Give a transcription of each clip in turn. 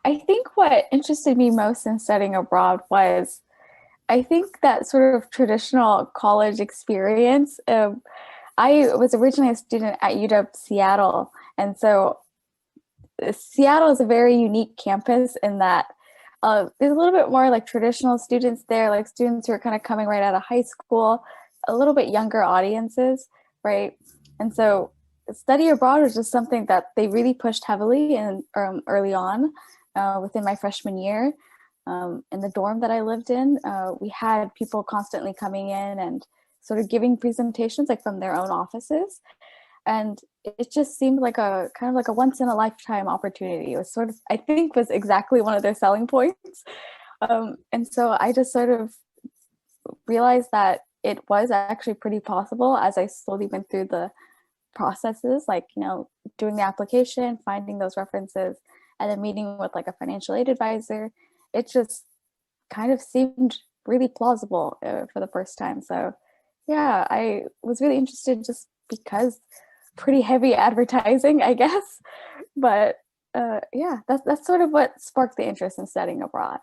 I think what interested me most in studying abroad was I think that sort of traditional college experience. I was originally a student at UW Seattle, and so Seattle is a very unique campus in that there's a little bit more like traditional students there, like students who are kind of coming right out of high school, a little bit younger audiences, right? And so study abroad was just something that they really pushed heavily in early on within my freshman year. In the dorm that I lived in, we had people constantly coming in and sort of giving presentations like from their own offices, and it just seemed like a kind of like a once in a lifetime opportunity. It was sort of, I think, was exactly one of their selling points. And so I just sort of realized that it was actually pretty possible as I slowly went through the processes, like, doing the application, finding those references, and then meeting with like a financial aid advisor. It just kind of seemed really plausible for the first time. So yeah, I was really interested just because pretty heavy advertising, I guess. But yeah, that's sort of what sparked the interest in studying abroad.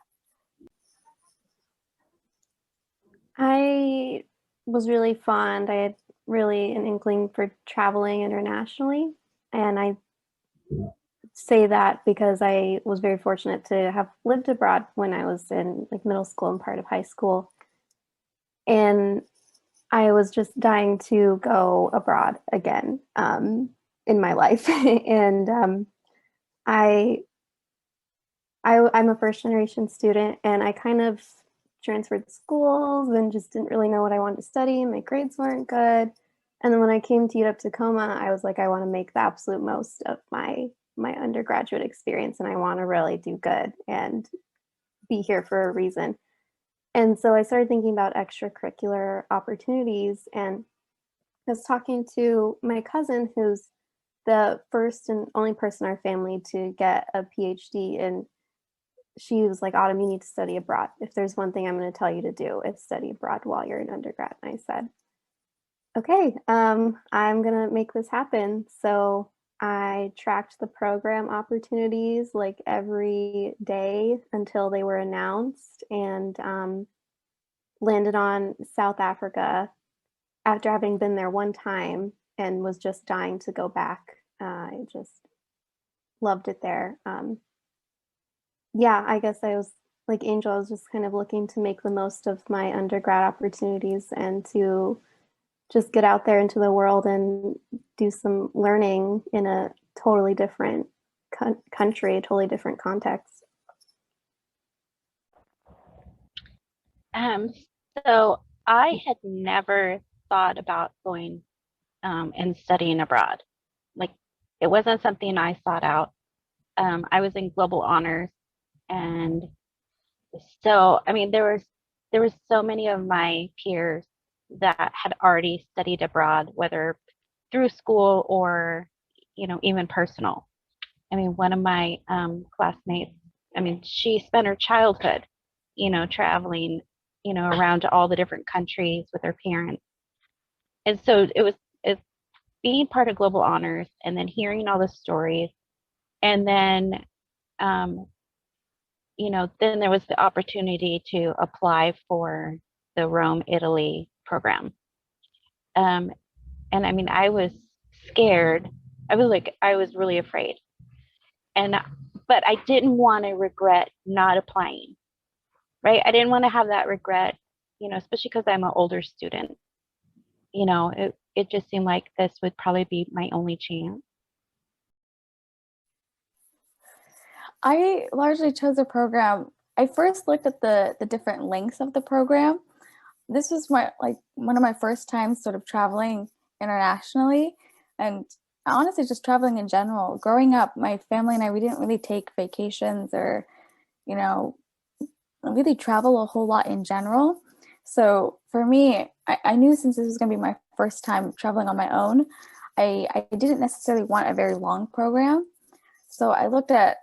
I was really fond. I had really an inkling for traveling internationally. And I say that because I was very fortunate to have lived abroad when I was in like middle school and part of high school. And I was just dying to go abroad again in my life. and I, I'm a first generation student, and I kind of transferred schools and just didn't really know what I wanted to study. My grades weren't good. And then when I came to UW Tacoma, I was like, I want to make the absolute most of my undergraduate experience, and I want to really do good and be here for a reason. And so I started thinking about extracurricular opportunities, and I was talking to my cousin, who's the first and only person in our family to get a PhD. And she was like, Autumn, you need to study abroad. If there's one thing I'm going to tell you to do, it's study abroad while you're an undergrad. And I said, okay, I'm going to make this happen. So I tracked the program opportunities like every day until they were announced, and landed on South Africa after having been there one time and was just dying to go back. I just loved it there. Yeah, I guess I was like Angel, I was just kind of looking to make the most of my undergrad opportunities and to just get out there into the world and do some learning in a totally different country, a totally different context. Um, so I had never thought about going and studying abroad. Like it wasn't something I sought out. I was in global honors, and so I mean there was so many of my peers that had already studied abroad, whether through school or even personal. I mean, one of my classmates, I mean, she spent her childhood, traveling, around to all the different countries with her parents. And so it's being part of Global Honors and then hearing all the stories. And then, um, then there was the opportunity to apply for the Rome, Italy program. Um, and I mean, I was scared. I was really afraid. And, but I didn't want to regret not applying, right? I didn't want to have that regret, especially because I'm an older student. It just seemed like this would probably be my only chance. I largely chose a program. I first looked at the different lengths of the program. This was my like one of my first times sort of traveling internationally, and honestly just traveling in general. Growing up, my family and I, we didn't really take vacations or, you know, really travel a whole lot in general. So for me, I knew since this was going to be my first time traveling on my own, I didn't necessarily want a very long program. So I looked at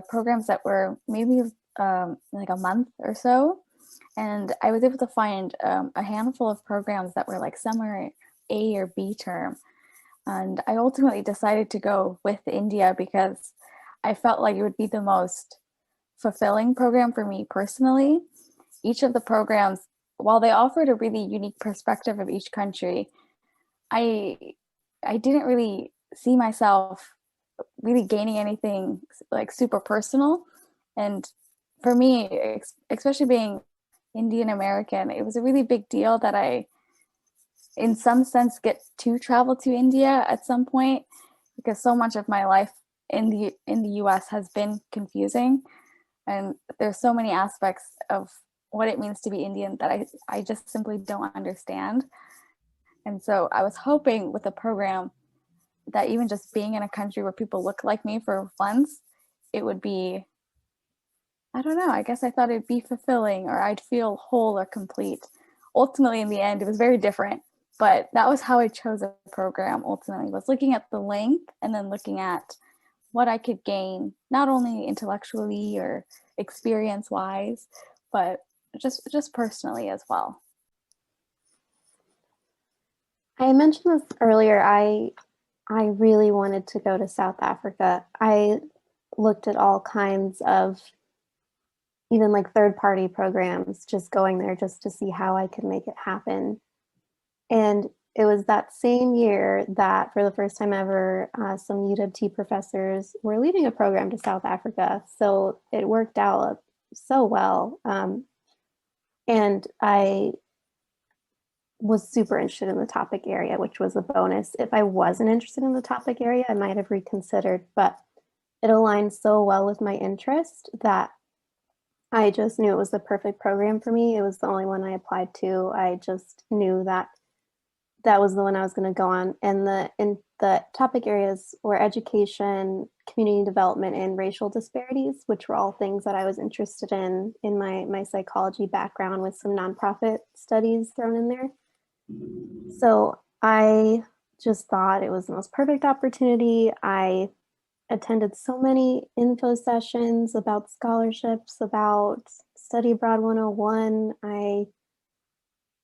programs that were maybe like a month or so. And I was able to find a handful of programs that were like summer A or B term. And I ultimately decided to go with India because I felt like it would be the most fulfilling program for me personally. Each of the programs, while they offered a really unique perspective of each country, I I didn't really see myself really gaining anything like super personal. And for me, especially being Indian American, it was a really big deal that I, in some sense, get to travel to India at some point, because so much of my life in the US has been confusing, and there's so many aspects of what it means to be Indian that I just simply don't understand. And so I was hoping with a program that even just being in a country where people look like me for once, it would be, I don't know, I guess I thought it'd be fulfilling, or I'd feel whole or complete. Ultimately, in the end, it was very different, but that was how I chose a program ultimately, was looking at the length and then looking at what I could gain, not only intellectually or experience wise, but just personally as well. I mentioned this earlier. I really wanted to go to South Africa. I looked at all kinds of even like third-party programs, just going there just to see how I could make it happen. And it was that same year that for the first time ever, some UWT professors were leading a program to South Africa. So it worked out so well. And I was super interested in the topic area, which was a bonus. If I wasn't interested in the topic area, I might have reconsidered, but it aligned so well with my interest that I just knew it was the perfect program for me. It was the only one I applied to. I just knew that that was the one I was going to go on. And the topic areas were education, community development, and racial disparities, which were all things that I was interested in my psychology background, with some nonprofit studies thrown in there. So I just thought it was the most perfect opportunity. I attended so many info sessions about scholarships, about Study Abroad 101. I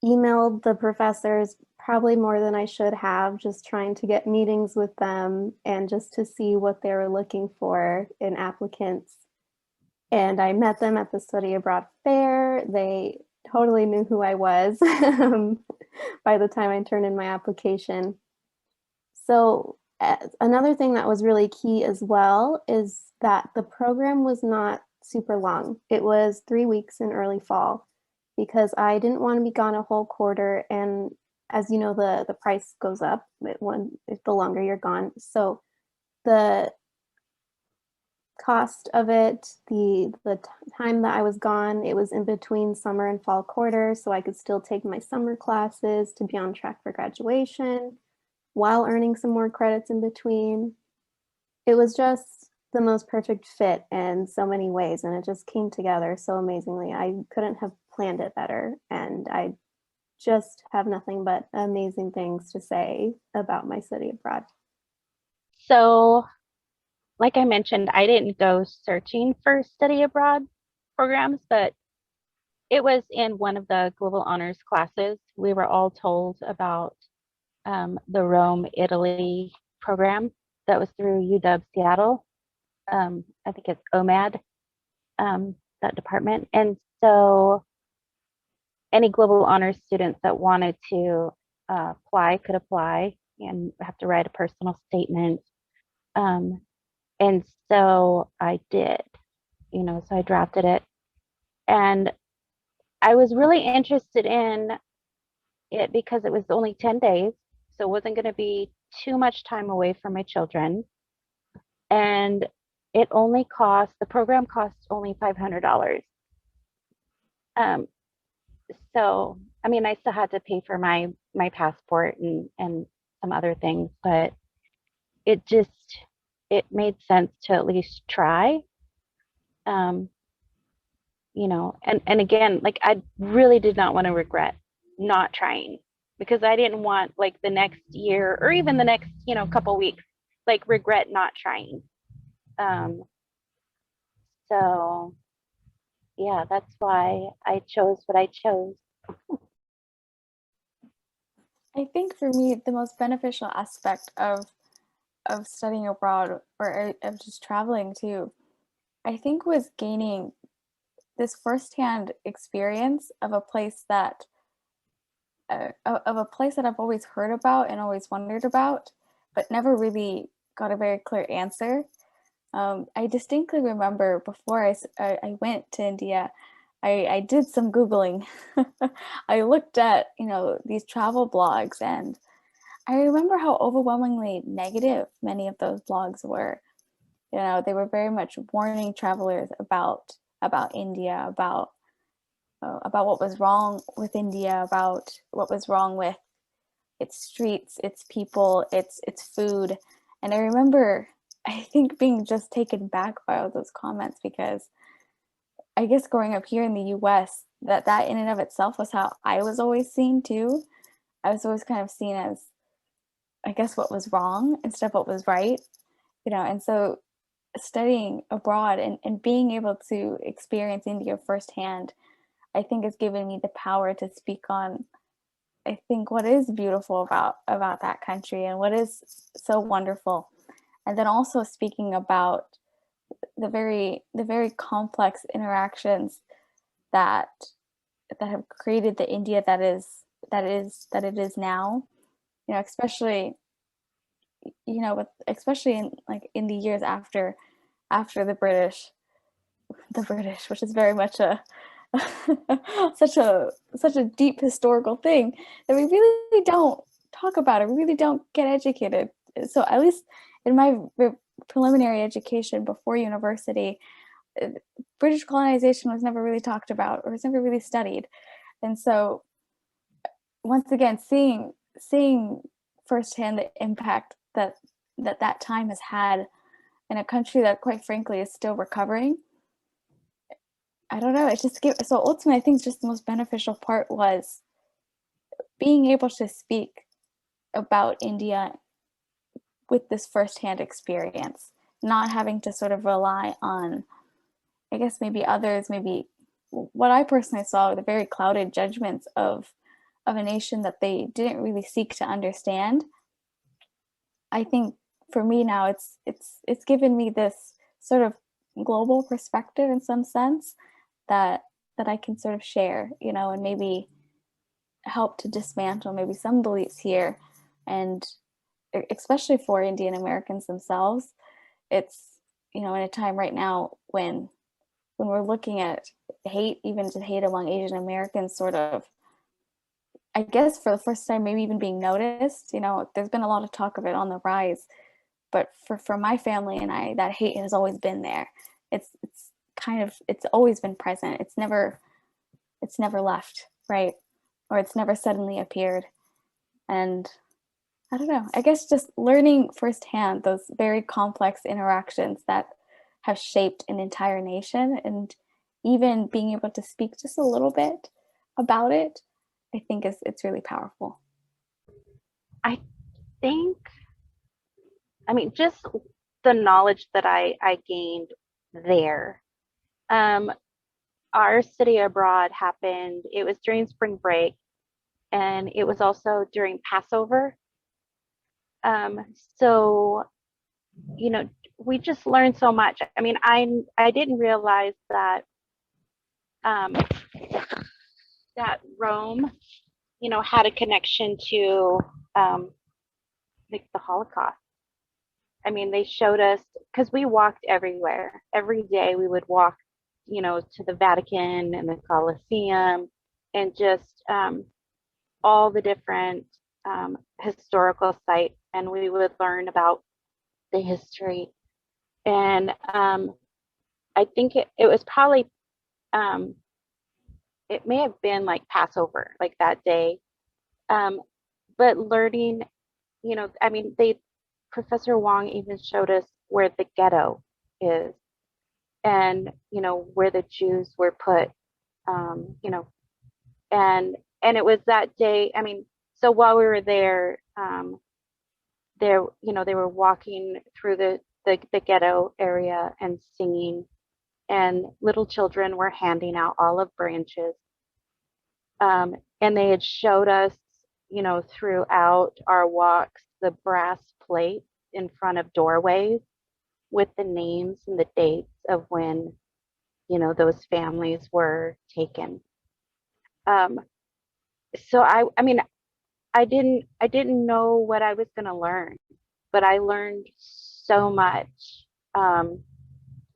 emailed the professors probably more than I should have, just trying to get meetings with them and just to see what they were looking for in applicants. And I met them at the Study Abroad Fair. They totally knew who I was by the time I turned in my application. So another thing that was really key as well is that the program was not super long. It was 3 weeks in early fall, because I didn't want to be gone a whole quarter. And as you know, the price goes up the longer you're gone. So the cost of it, the time that I was gone, it was in between summer and fall quarter, so I could still take my summer classes to be on track for graduation while earning some more credits in between. It was just the most perfect fit in so many ways, and it just came together so amazingly. I couldn't have planned it better, and I just have nothing but amazing things to say about my study abroad. So, like I mentioned, I didn't go searching for study abroad programs, but it was in one of the global honors classes. We were all told about the Rome, Italy program that was through UW Seattle. I think it's OMAD, that department. And so any global honors students that wanted to apply could apply and have to write a personal statement. And so I did, so I drafted it. And I was really interested in it because it was only 10 days. So it wasn't going to be too much time away from my children. And the program costs only $500. So, I mean, I still had to pay for my passport and some other things, but it made sense to at least try. And again, like, I really did not want to regret not trying, because I didn't want, like, the next year or even the next, couple weeks, like, regret not trying. So yeah, that's why I chose what I chose. I think for me, the most beneficial aspect of studying abroad, or of just traveling too, I think was gaining this firsthand experience of a place that I've always heard about and always wondered about, but never really got a very clear answer. I distinctly remember before I went to India, I did some Googling. I looked at, these travel blogs, and I remember how overwhelmingly negative many of those blogs were. They were very much warning travelers about India, about what was wrong with India, about what was wrong with its streets, its people, its food. And I remember, I think, being just taken back by all those comments, because I guess growing up here in the US, that in and of itself was how I was always seen too. I was always kind of seen as, I guess, what was wrong instead of what was right, and so studying abroad and being able to experience India firsthand, I think has given me the power to speak on, I think, what is beautiful about that country and what is so wonderful. And then also speaking about the very complex interactions that have created the India that it is now. Especially especially in the years after the British, which is very much a such a deep historical thing that we really don't talk about it. We really don't get educated. So at least in my preliminary education before university, British colonization was never really talked about, or was never really studied. And so once again, seeing firsthand the impact that time has had in a country that, quite frankly, is still recovering. I don't know. It's just so ultimately, I think just the most beneficial part was being able to speak about India with this firsthand experience, not having to sort of rely on, I guess, maybe others, maybe what I personally saw were the very clouded judgments of a nation that they didn't really seek to understand. I think for me now, it's given me this sort of global perspective in some sense that I can sort of share, and maybe help to dismantle maybe some beliefs here, and especially for Indian Americans themselves. It's, in a time right now when we're looking at hate, even just hate among Asian Americans, sort of, I guess, for the first time, maybe even being noticed. There's been a lot of talk of it on the rise, but for my family and I, that hate has always been there. It's always been present. It's never left, right? Or it's never suddenly appeared. And I don't know, I guess just learning firsthand those very complex interactions that have shaped an entire nation, and even being able to speak just a little bit about it, I think it's really powerful. I think, just the knowledge that I gained there. Our study abroad happened, it was during spring break, and it was also during Passover. So, we just learned so much. I didn't realize that that Rome, had a connection to like the Holocaust. They showed us, because we walked everywhere. Every day we would walk, to the Vatican and the Colosseum, and just all the different historical sites, and we would learn about the history. And I think it was probably, it may have been like Passover, like that day. But learning, Professor Wong even showed us where the ghetto is, and, where the Jews were put, and it was that day. So while we were there, they were walking through the ghetto area and singing, and little children were handing out olive branches. And they had showed us, throughout our walks, the brass plates in front of doorways with the names and the dates of when those families were taken. Um, so I mean, I didn't know what I was going to learn, but I learned so much um,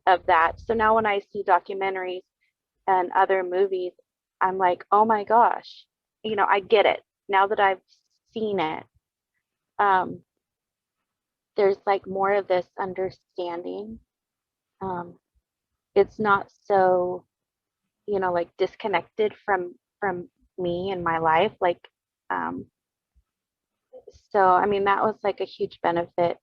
of that. So now when I see documentaries and other movies, I'm like, oh my gosh, I get it now that I've seen it. Um, there's like more of this understanding. Um, it's not so, like disconnected from me and my life. Like, um, so I mean, that was like a huge benefit